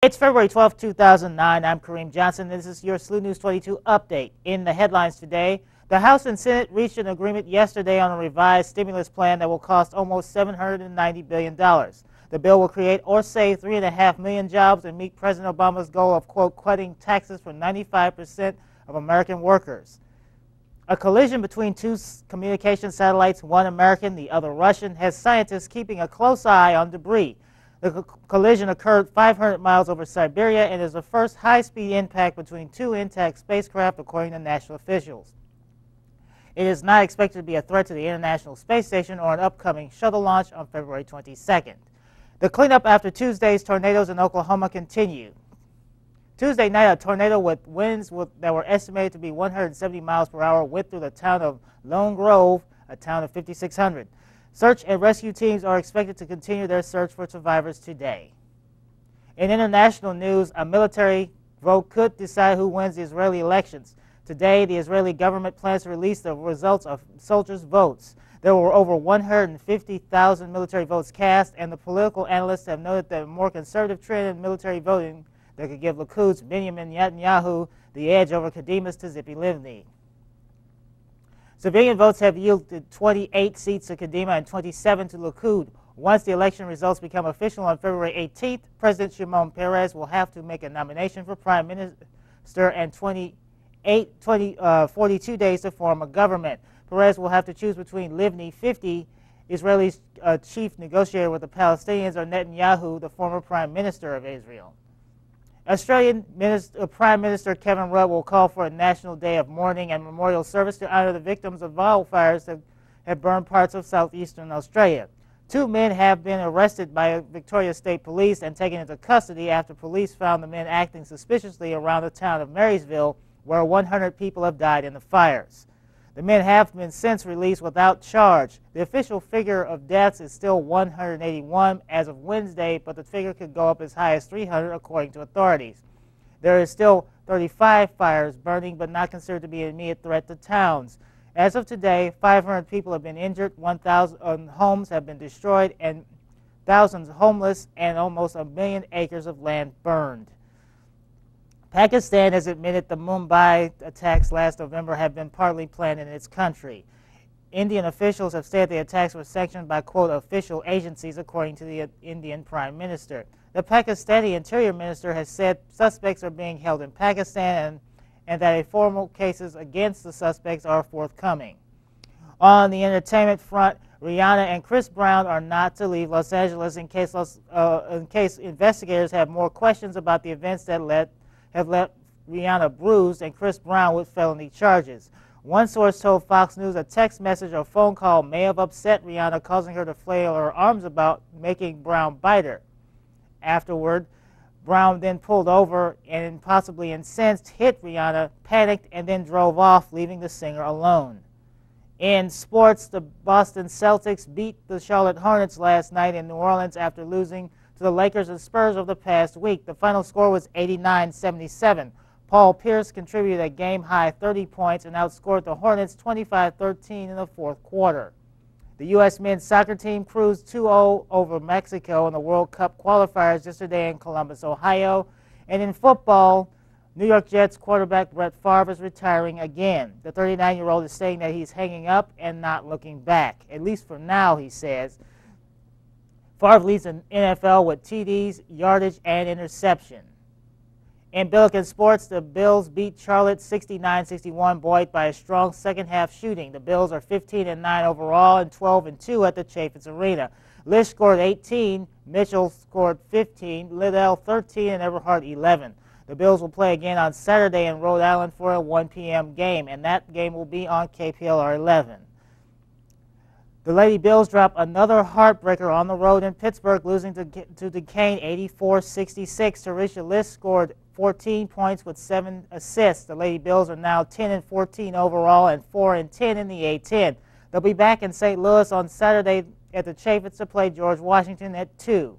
It's February 12, 2009. I'm Kareem Johnson. This is your SLU News 22 update. In the headlines today, the House and Senate reached an agreement yesterday on a revised stimulus plan that will cost almost $790 billion. The bill will create or save 3.5 million jobs and meet President Obama's goal of, quote, cutting taxes for 95% of American workers. A collision between two communication satellites, one American, the other Russian, has scientists keeping a close eye on debris. The collision occurred 500 miles over Siberia and is the first high-speed impact between two intact spacecraft, according to national officials. It is not expected to be a threat to the International Space Station or an upcoming shuttle launch on February 22nd. The cleanup after Tuesday's tornadoes in Oklahoma continued. Tuesday night, a tornado with winds that were estimated to be 170 miles per hour went through the town of Lone Grove, a town of 5,600. Search and rescue teams are expected to continue their search for survivors today. In international news, a military vote could decide who wins the Israeli elections. Today, the Israeli government plans to release the results of soldiers' votes. There were over 150,000 military votes cast, and the political analysts have noted that a more conservative trend in military voting that could give Likud's Benjamin Netanyahu the edge over Kadimah's Tzipi Livni. Civilian votes have yielded 28 seats to Kadimah and 27 to Likud. Once the election results become official on February 18th, President Shimon Peres will have to make a nomination for prime minister and 42 days to form a government. Peres will have to choose between Livni, 50, Israel's chief negotiator with the Palestinians, or Netanyahu, the former prime minister of Israel. Australian Prime Minister Kevin Rudd will call for a national day of mourning and memorial service to honor the victims of wildfires that have burned parts of southeastern Australia. 2 men have been arrested by Victoria State Police and taken into custody after police found the men acting suspiciously around the town of Marysville, where 100 people have died in the fires. The men have been since released without charge. The official figure of deaths is still 181 as of Wednesday, but the figure could go up as high as 300 according to authorities. There is still 35 fires burning, but not considered to be an immediate threat to towns. As of today, 500 people have been injured, 1,000 homes have been destroyed, and thousands homeless, and almost 1 million acres of land burned. Pakistan has admitted the Mumbai attacks last November have been partly planned in its country. Indian officials have said the attacks were sanctioned by, quote, official agencies, according to the Indian Prime Minister. The Pakistani Interior Minister has said suspects are being held in Pakistan and that formal cases against the suspects are forthcoming. On the entertainment front, Rihanna and Chris Brown are not to leave Los Angeles in case investigators have more questions about the events that have left Rihanna bruised and Chris Brown with felony charges. One source told Fox News a text message or phone call may have upset Rihanna, causing her to flail her arms about, making Brown bite her. Afterward, Brown then pulled over and, possibly incensed, hit Rihanna, panicked, and then drove off, leaving the singer alone. In sports, the Boston Celtics beat the Charlotte Hornets last night in New Orleans after losing to the Lakers and Spurs of the past week. The final score was 89-77. Paul Pierce contributed a game-high 30 points and outscored the Hornets 25-13 in the fourth quarter. The U.S. men's soccer team cruised 2-0 over Mexico in the World Cup qualifiers yesterday in Columbus, Ohio. And in football, New York Jets quarterback Brett Favre is retiring again. The 39-year-old is saying that he's hanging up and not looking back, at least for now, he says. Favre leads the NFL with TDs, yardage, and interception. In Billiken sports, the Bills beat Charlotte 69-61, buoyed by a strong second-half shooting. The Bills are 15-9 overall and 12-2 at the Chaffetz Arena. Lish scored 18, Mitchell scored 15, Liddell 13, and Everhart 11. The Bills will play again on Saturday in Rhode Island for a 1 p.m. game, and that game will be on KPLR 11. The Lady Bills dropped another heartbreaker on the road in Pittsburgh, losing to Duquesne 84-66. Tarisha List scored 14 points with 7 assists. The Lady Bills are now 10-14 overall and 4-10 in the A-10. They'll be back in St. Louis on Saturday at the Chaffetz to play George Washington at 2.